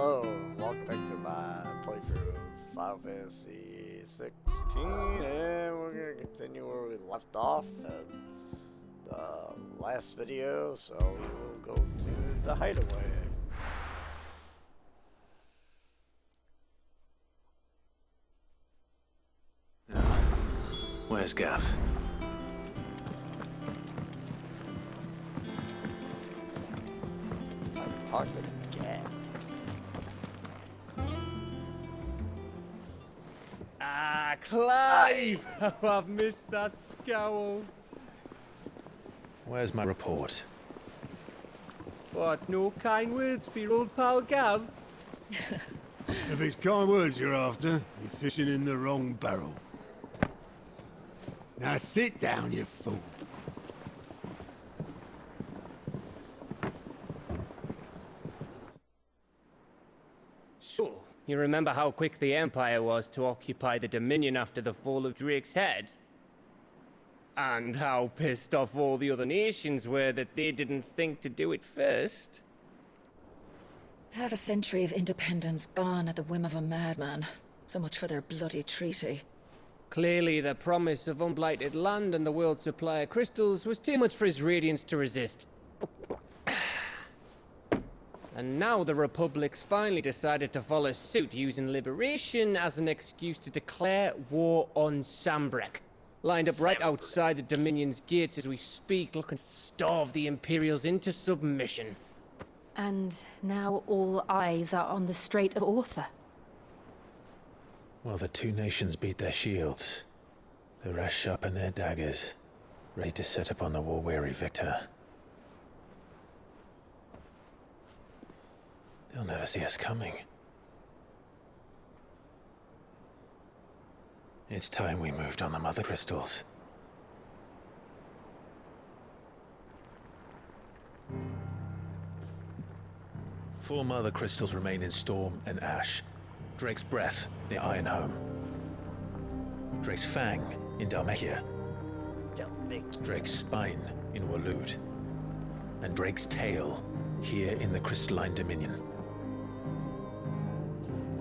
Hello, welcome back to my playthrough of Final Fantasy 16, and we're going to continue where we left off in the last video, so we will go to the hideaway. Where's Gav? I haven't talked to the cat. Ah, Clive! Oh, I've missed that scowl. Where's my report? What, no kind words for your old pal Gav? If it's kind words you're after, you're fishing in the wrong barrel. Now sit down, you fool. So, you remember how quick the Empire was to occupy the Dominion after the fall of Drake's head? And how pissed off all the other nations were that they didn't think to do it first? Half a century of independence gone at the whim of a madman. So much for their bloody treaty. Clearly, the promise of unblighted land and the world's supply of crystals was too much for his radiance to resist. And now the Republic's finally decided to follow suit, using liberation as an excuse to declare war on Sambrek. Lined up right outside the Dominion's gates as we speak, looking to starve the Imperials into submission. And now all eyes are on the Strait of Ortha. Well, the two nations beat their shields. The rest sharpen their daggers, ready to set upon the war-weary victor. They'll never see us coming. It's time we moved on the Mother Crystals. Four Mother Crystals remain in Storm and Ash. Drake's Breath near Ironhome. Drake's Fang in Dhalmekia. Drake's Spine in Waloed. And Drake's Tail here in the Crystalline Dominion.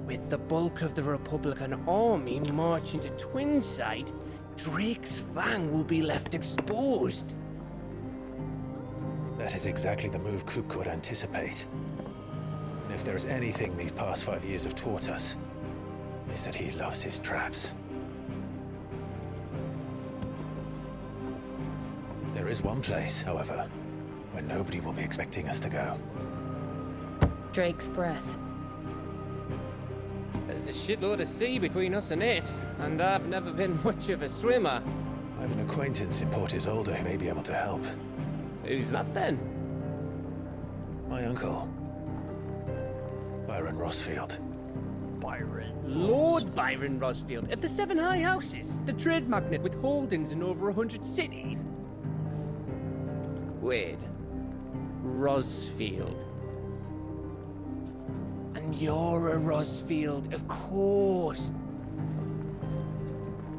With the bulk of the Republican army marching to Twinside, Drake's Fang will be left exposed. That is exactly the move Kupka would anticipate. And if there is anything these past 5 years have taught us, is that he loves his traps. There is one place, however, where nobody will be expecting us to go. Drake's Breath. There's a shitload of sea between us and it, and I've never been much of a swimmer. I have an acquaintance in Port Isolde who may be able to help. Who's that then? My uncle, Byron Rosfield. Lord Byron Rosfield of the Seven High Houses, the trade magnate with holdings in over 100 cities. Wait, Rosfield. And you're a Rosfield, of course.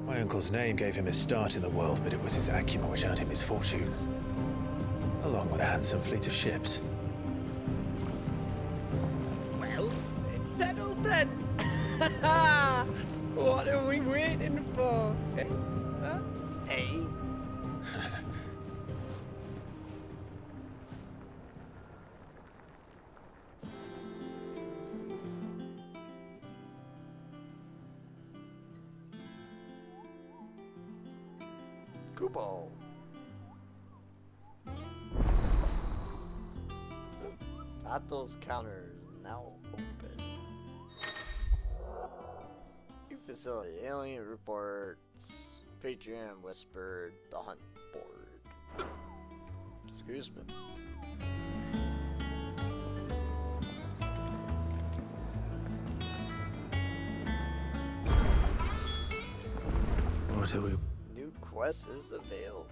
My uncle's name gave him his start in the world, but it was his acumen which earned him his fortune, along with a handsome fleet of ships. Well, it's settled then. What are we waiting for? Eh? Huh? Hey. Kubo. Atos counters now open. New facility, alien reports, Patreon whispered, the hunt board. Excuse me. What are we... New quest is available.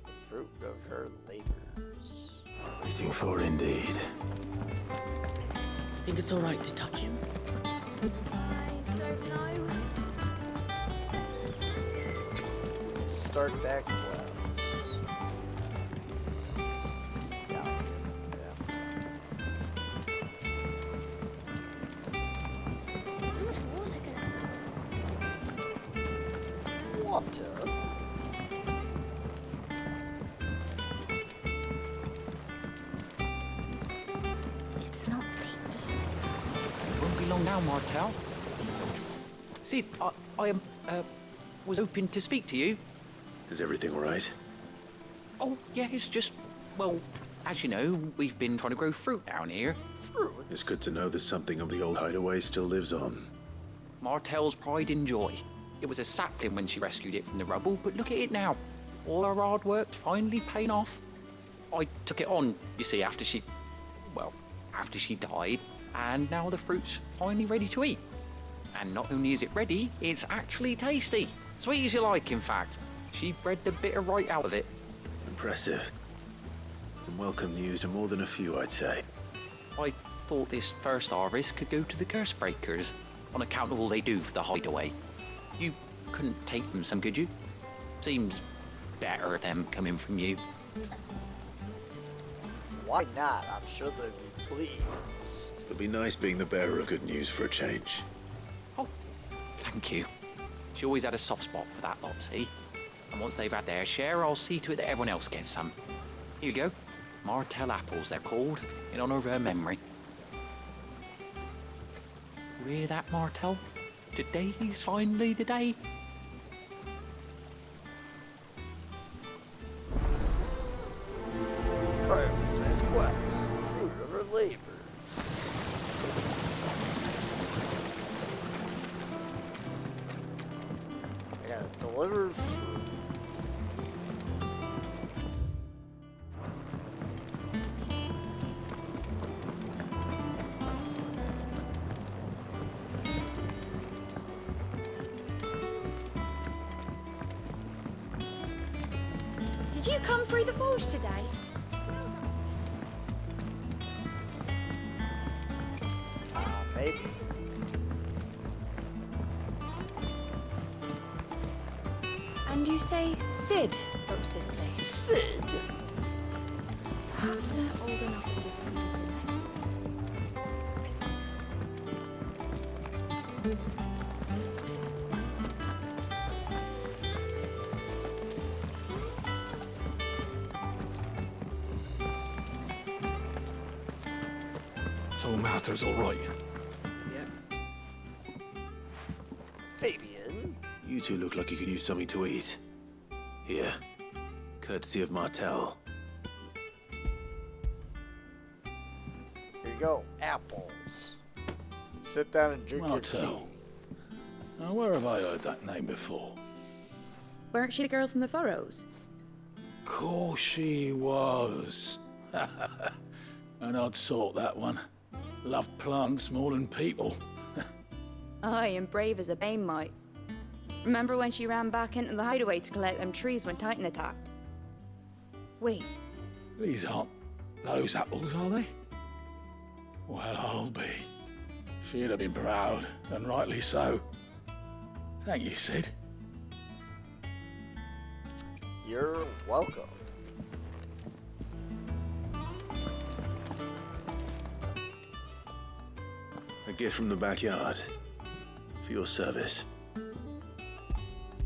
The fruit of her labors. waiting for indeed? Think it's all right to touch him? I don't know. Start that class. to. It's not the... Won't be long now, Martel. Sid, I was hoping to speak to you. Is everything all right? Oh, yeah, it's just, well, as you know, we've been trying to grow fruit down here. It's good to know that something of the old hideaway still lives on. Martel's pride and joy. It was a sapling when she rescued it from the rubble, but look at it now. All our hard work's finally paying off. I took it on, you see, after she died, and now the fruit's finally ready to eat. And not only is it ready, it's actually tasty. Sweet as you like, in fact. She bred the bitter right out of it. Impressive. And welcome news to more than a few, I'd say. I thought this first harvest could go to the curse breakers, on account of all they do for the hideaway. You couldn't take them some, could you? Seems better them coming from you. Why not? I'm sure they'd be pleased. It'd be nice being the bearer of good news for a change. Oh, thank you. She always had a soft spot for that lot, see? And once they've had their share, I'll see to it that everyone else gets some. Here you go. Martel apples, they're called, in honor of her memory. You hear that, Martel? Today's finally the day. Prioritize quests, the fruit of her labors. I gotta deliver fruit. Did you come through the forge today? Smells Maybe. And you say Sid built this place? Sid? Perhaps they're old enough for this sense of selectness. So Mather's all right. Fabian? You two look like you could use something to eat. Here. Courtesy of Martel. Here you go. Apples. Sit down and drink your tea. Martel. Now, where have I heard that name before? Weren't she the girl from the Furrows? Course she was. An odd sort, that one. Loved plants more than people. Aye, and brave as a bane might. Remember when she ran back into the hideaway to collect them trees when Titan attacked? Wait, These aren't those apples, are they? Well, I'll be. She'd have been proud, and rightly so. Thank you, Sid. You're welcome. A gift from the backyard. For your service.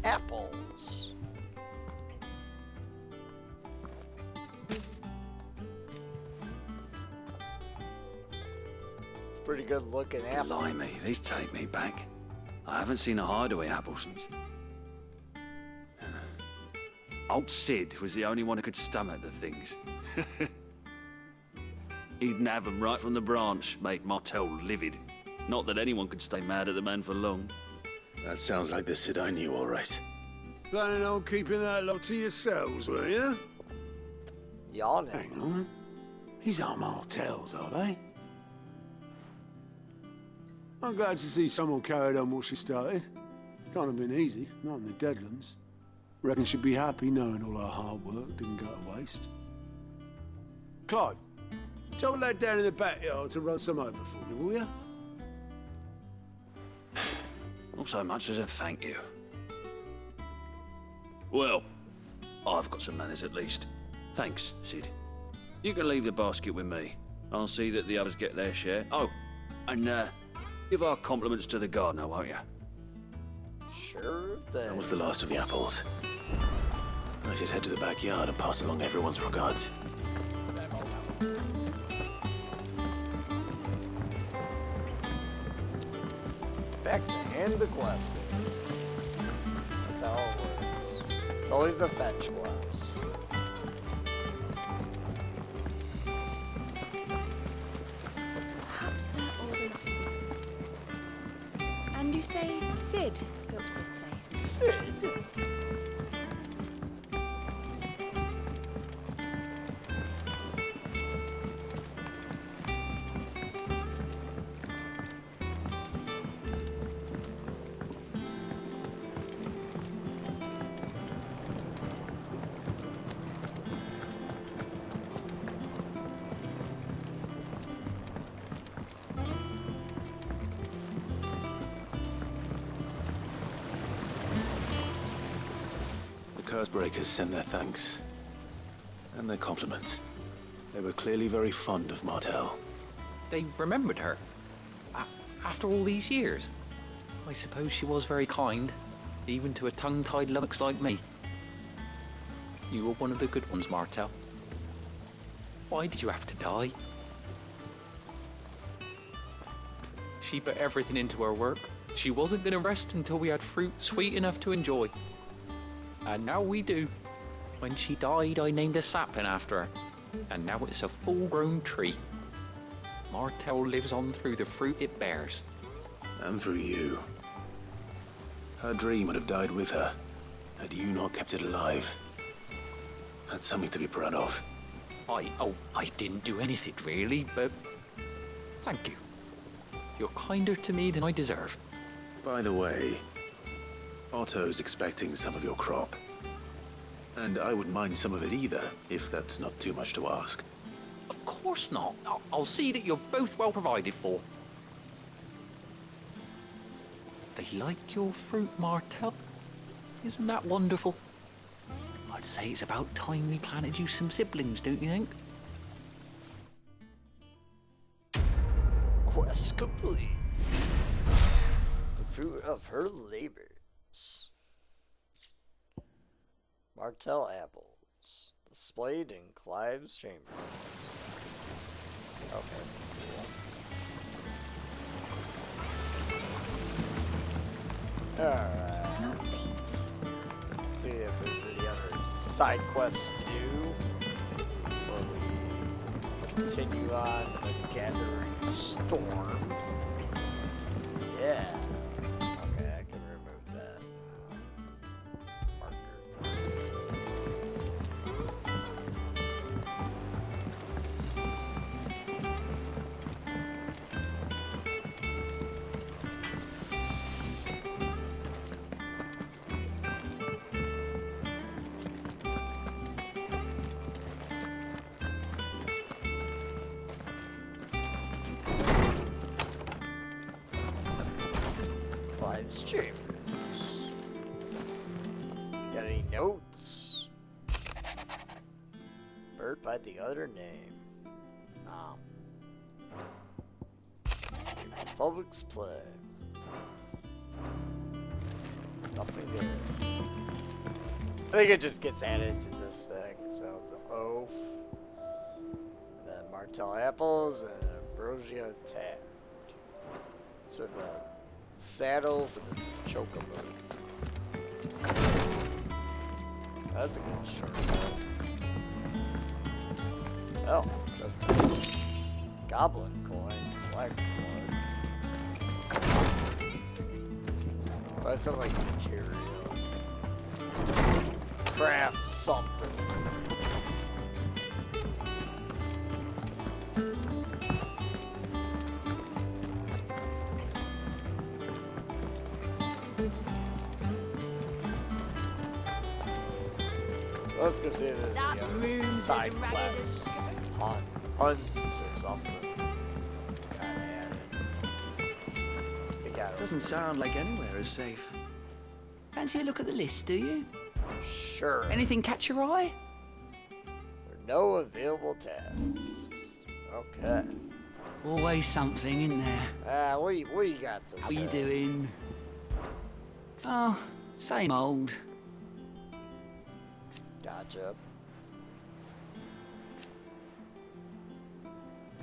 Apples. It's a pretty good looking apple. Blimey, these take me back. I haven't seen a hideaway apple since. Old Sid was the only one who could stomach the things. He'd nab them right from the branch, make Martel livid. Not that anyone could stay mad at the man for long. That sounds like the Sid I knew, all right. Planning on keeping that lot to yourselves, were you? Yawning. Hang on. These aren't Martels, are they? I'm glad to see someone carried on what she started. Can't have been easy, not in the Deadlands. Reckon she'd be happy knowing all her hard work didn't go to waste. Clive, tell the lad down in the backyard to run some over for me, will you? Not so much as a thank you. Well, I've got some manners at least. Thanks, Sid. You can leave the basket with me. I'll see that the others get their share. Oh, and give our compliments to the gardener, won't you? Sure. birthday. That was the last of the apples. I should head to the backyard and pass along everyone's regards. Back to hand the quest. That's how it works. It's always a fetch quest. Perhaps they're old enough for this. And you say Sid built this place? Sid? Cursebreakers send their thanks. And their compliments. They were clearly very fond of Martell. They remembered her. After all these years. I suppose she was very kind, even to a tongue-tied lummox like me. You were one of the good ones, Martell. Why did you have to die? She put everything into her work. She wasn't going to rest until we had fruit sweet enough to enjoy. And now we do. When she died, I named a sapling after her. And now it's a full-grown tree. Martell lives on through the fruit it bears. And through you. Her dream would have died with her, had you not kept it alive. That's something to be proud of. I didn't do anything really, but thank you. You're kinder to me than I deserve. By the way, Otto's expecting some of your crop. And I wouldn't mind some of it either, if that's not too much to ask. Of course not. I'll see that you're both well provided for. They like your fruit, Martell. Isn't that wonderful? I'd say it's about time we planted you some siblings, don't you think? Quest complete. The fruit of her labors. Martell apples. Displayed in Clive's chamber. Okay, cool. Alright. It's not deep. See if there's any other side quests to do before we continue on the Gathering Storm. Yeah. Okay, I can remove that marker. Clive's chambers. Got any notes? Bird by the other name. Republic's play. Nothing good. I think it just gets added to this thing. So the oath, and then Martell apples, and ambrosia tapped. So the saddle for the chocobo. That's a good shirt. Oh, goblin coin, black coin. Buy some like material. Craft something. Let's go see if there's That any room other is side ragged as quests. Hunts or something. Got added. We got it. Doesn't sound like anywhere is safe. Fancy a look at the list, do you? Sure. Anything catch your eye? There are no available tasks. Okay. Always something in there. What do you got to How say? you doing? Oh, Same old. Gotcha.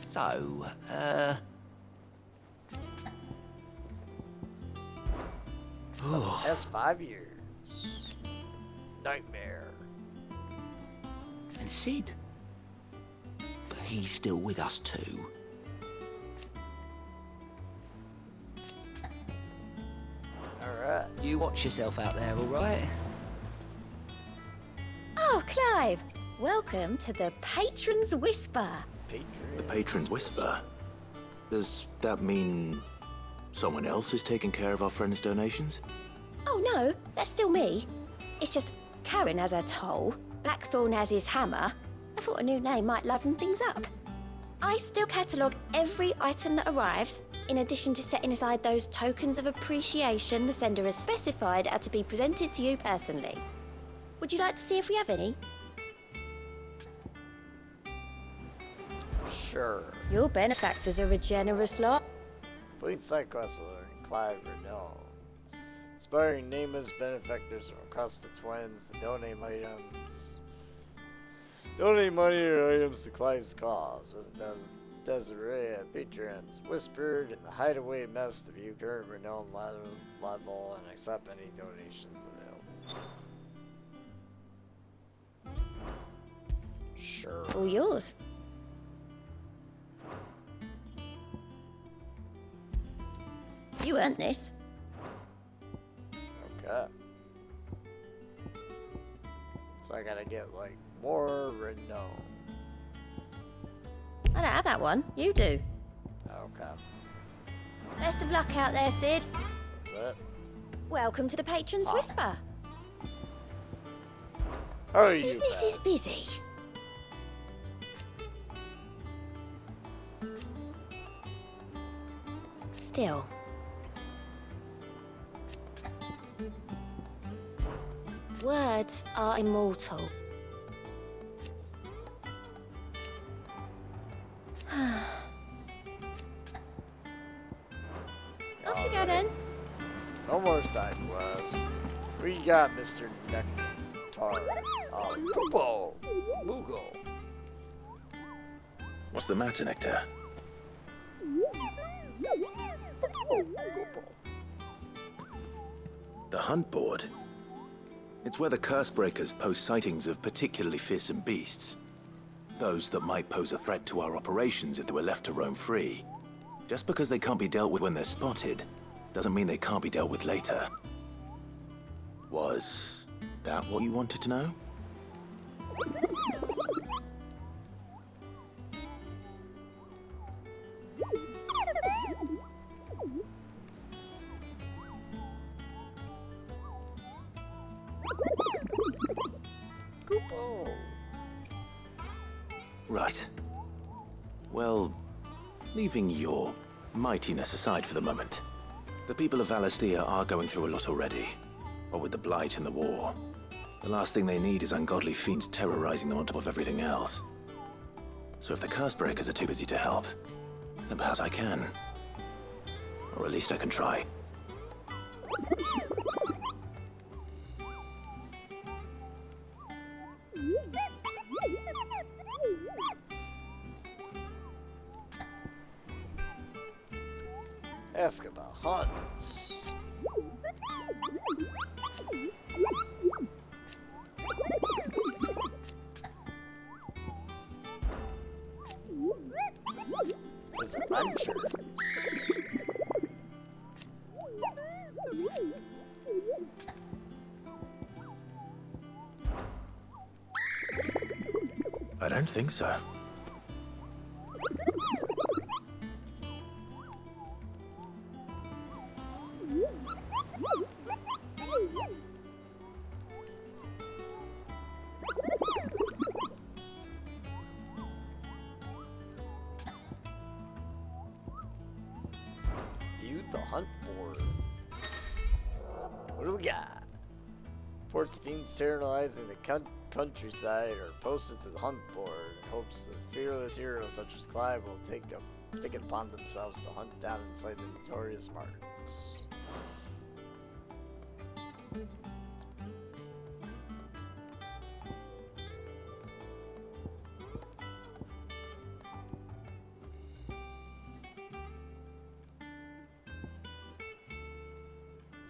So, Past 5 years. Nightmare. and Sid. But he's still with us too. Alright. You watch yourself out there, all right? Oh, Clive! Welcome to the Patron's Whisper. The Patron's Whisper? Does that mean someone else is taking care of our friend's donations? Oh no, that's still me. It's just Karen has her toll, Blackthorn has his hammer. I thought a new name might liven things up. I still catalogue every item that arrives, in addition to setting aside those tokens of appreciation the sender has specified are to be presented to you personally. Would you like to see if we have any? Sure. Your benefactors are a generous lot. Complete side quest will earn Clive renown. Inspiring nameless benefactors from across the Twins to donate items. Donate money or items to Clive's cause. Visit Desiree at Patrons. Whispered in the hideaway mess to view current renown level and accept any donations available. Sure. All yours. You earned this. Okay. So I gotta get, like, more renown. I don't have that one. You do. Okay. Best of luck out there, Sid. That's it. Welcome to the Patron's Whisper. How are you, Business is busy. Still. Words are immortal. Off you go then. No more side quests. What you got, Mr. Nectar? Poopo! Moogle! What's the matter, Nectar? The hunt board? It's where the Cursebreakers post sightings of particularly fearsome beasts. Those that might pose a threat to our operations if they were left to roam free. Just because they can't be dealt with when they're spotted, doesn't mean they can't be dealt with later. Was that what you wanted to know? Right. Well, leaving your mightiness aside for the moment, the people of Valisthea are going through a lot already. What with the Blight and the war, the last thing they need is ungodly fiends terrorizing them on top of everything else. So if the Cursebreakers are too busy to help, then perhaps I can. Or at least I can try. Ask about hunts. His adventure. I don't think so. View the hunt board. What do we got? Reports of fiends terrorizing the countryside are posted to the hunt board in hopes that fearless heroes such as Clive will take it upon themselves to hunt down and slay the notorious marks.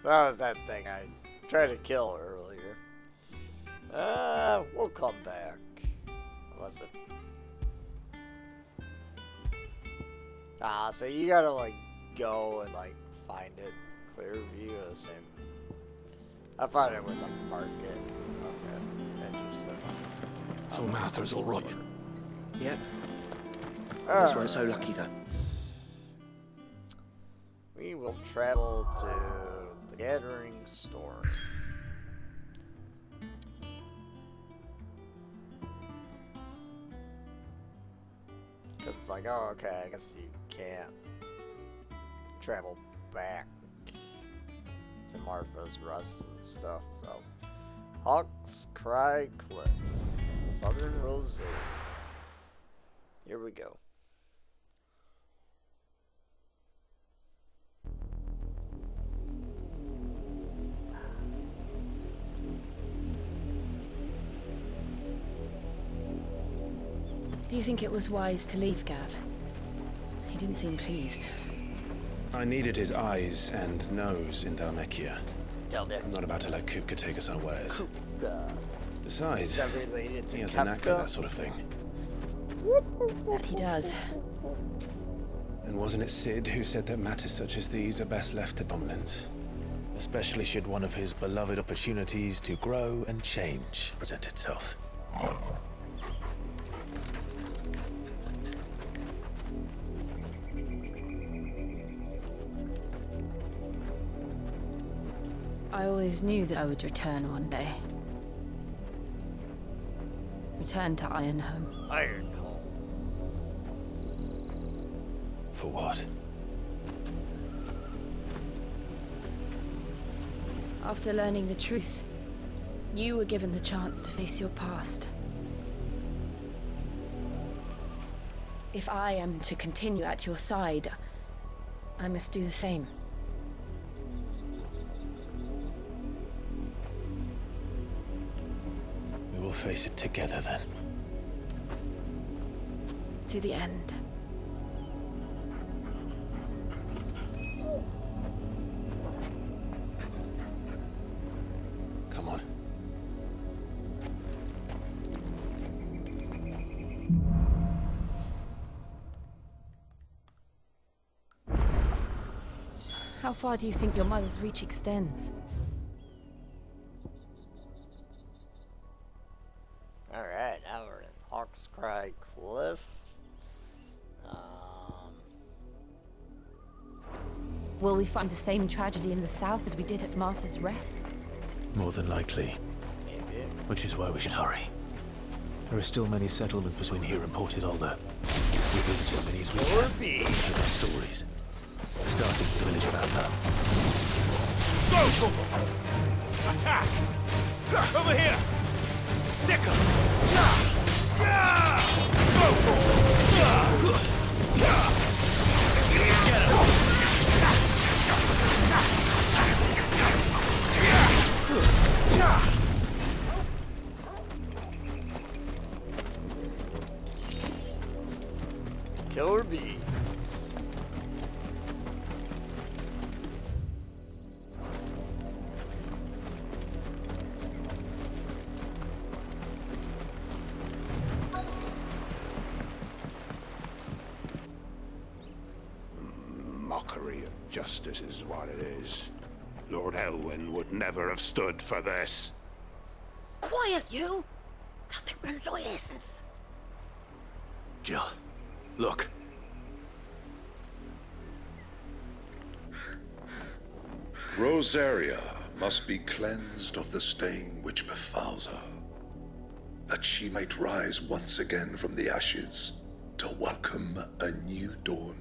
That was that thing I tried to kill earlier. We'll come back. Unless it... so you gotta, like, go and, like, find it. Clear view of the same... I found it with the market. Okay, interesting. So Martha's all right. Yep. That's why I'm so lucky, though. We will travel to the Gathering Storm. Cause it's like, oh, okay, I guess you can't travel back to Martha's Rest and stuff, so. Hawk's Cry Cliff, Southern Rosaria. Here we go. Do you think it was wise to leave Gav? He didn't seem pleased. I needed his eyes and nose in Dhalmekia. I'm not about to let Kupka take us unawares. Besides, he has a knack for that sort of thing. That he does. And wasn't it Sid who said that matters such as these are best left to dominance? Especially should one of his beloved opportunities to grow and change present itself. I always knew that I would return one day. Return to Ironhome. Ironhome. For what? After learning the truth, you were given the chance to face your past. If I am to continue at your side, I must do the same. We'll face it together then. To the end. Come on. How far do you think your mother's reach extends? Alright, now we're in Hawk's Cry Cliff. Will we find the same tragedy in the south as we did at Martha's Rest? More than likely. Maybe. Which is why we should hurry. There are still many settlements between here and Port Isolde. We visit as many as we can. Hear their stories. Starting with the village of Amber. Go! Attack! Over here! Stick 'em! Killer bees. Mockery of justice is what it is. Lord Elwyn would never have stood for this. Quiet, you! I think we're loyalists. Jill, look. Rosaria must be cleansed of the stain which befouls her, that she might rise once again from the ashes to welcome a new dawn.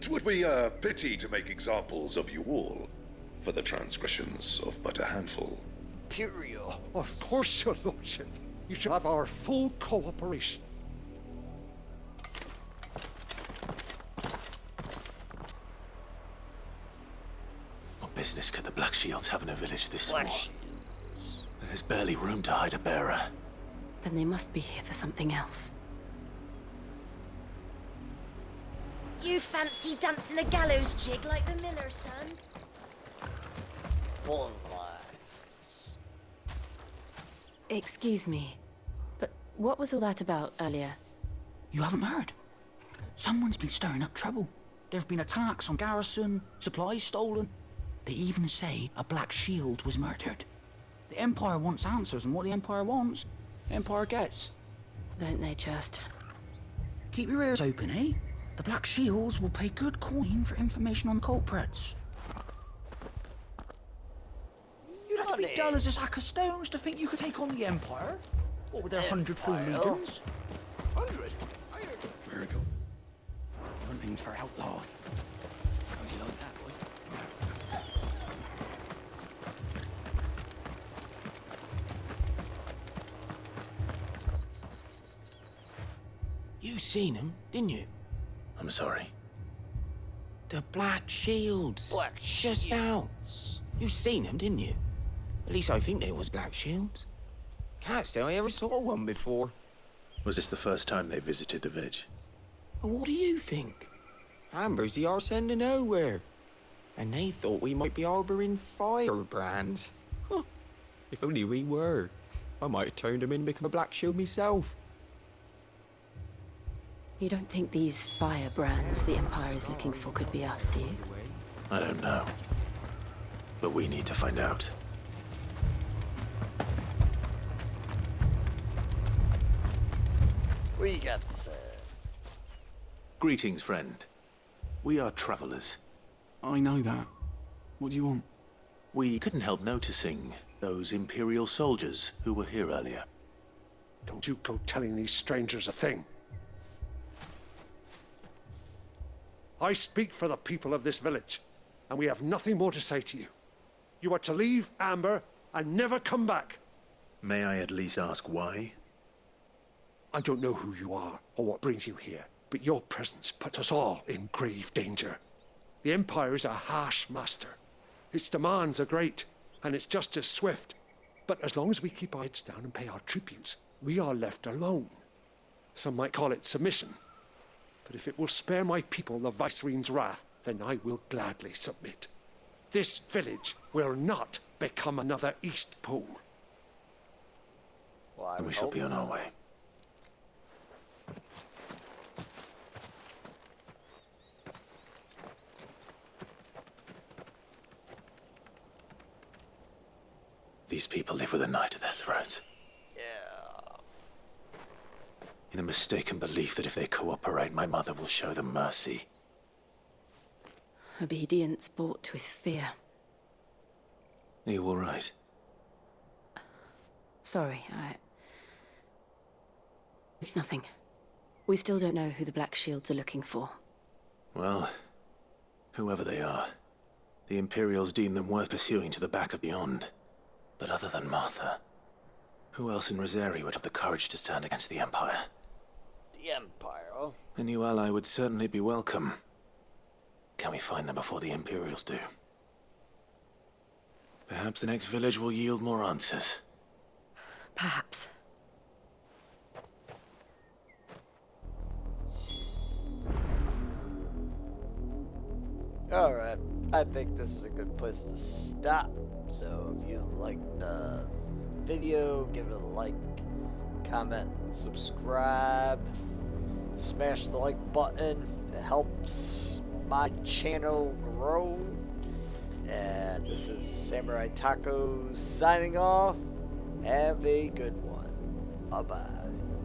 'Twould be a pity to make examples of you all for the transgressions of but a handful. Imperial. Of course, your lordship. You shall have our full cooperation. What business could the Black Shields have in a village this small? Black Shields. There's barely room to hide a bearer. Then they must be here for something else. You fancy dancing a gallows jig like the miller, son? bloodlines. Excuse me, but what was all that about earlier? You haven't heard? Someone's been stirring up trouble. There have been attacks on garrison, supplies stolen. They even say a Black Shield was murdered. The Empire wants answers, and what the Empire wants, the Empire gets. Don't they just? Keep your ears open, eh? The Black Shields will pay good coin for information on culprits. You'd have to be dull as a sack of stones to think you could take on the Empire. What with their 100 full legions? 100? Very good. Hunting for outlaws. How do you like that, boy? You seen him, didn't you? I'm sorry. The Black Shields. Black Just now. You seen them, didn't you? At least I think they was Black Shields. Can't say I ever saw one before. Was this the first time they visited the village? Well, what do you think? Amber's the arse end of nowhere. And they thought we might be harbouring firebrands. Huh. If only we were. I might have turned them in and become a Black Shield myself. You don't think these firebrands the Empire is looking for could be us, do you? I don't know. But we need to find out. What you got to say? Greetings, friend. We are travelers. I know that. What do you want? We couldn't help noticing those Imperial soldiers who were here earlier. Don't you go telling these strangers a thing. I speak for the people of this village, and we have nothing more to say to you. You are to leave Amber and never come back. May I at least ask why? I don't know who you are or what brings you here, but your presence puts us all in grave danger. The Empire is a harsh master. Its demands are great, and its justice swift. But as long as we keep our heads down and pay our tributes, we are left alone. Some might call it submission. But if it will spare my people the Viceroy's wrath, then I will gladly submit. This village will not become another Eastpool. Well, and we shall be on our way. These people live with a knife at their throats. Yeah. In the mistaken belief that if they cooperate, my mother will show them mercy. Obedience bought with fear. Are you all right? Sorry, It's nothing. We still don't know who the Black Shields are looking for. Well, whoever they are, the Imperials deem them worth pursuing to the back of beyond. But other than Martha, who else in Rosari would have the courage to stand against the Empire? The Empire? A new ally would certainly be welcome. Can we find them before the Imperials do? Perhaps the next village will yield more answers. Perhaps. Alright, I think this is a good place to stop. So if you liked the video, give it a like, comment, and subscribe. Smash the like button. It helps my channel grow. And this is Samurai Taco signing off. Have a good one. Bye-bye.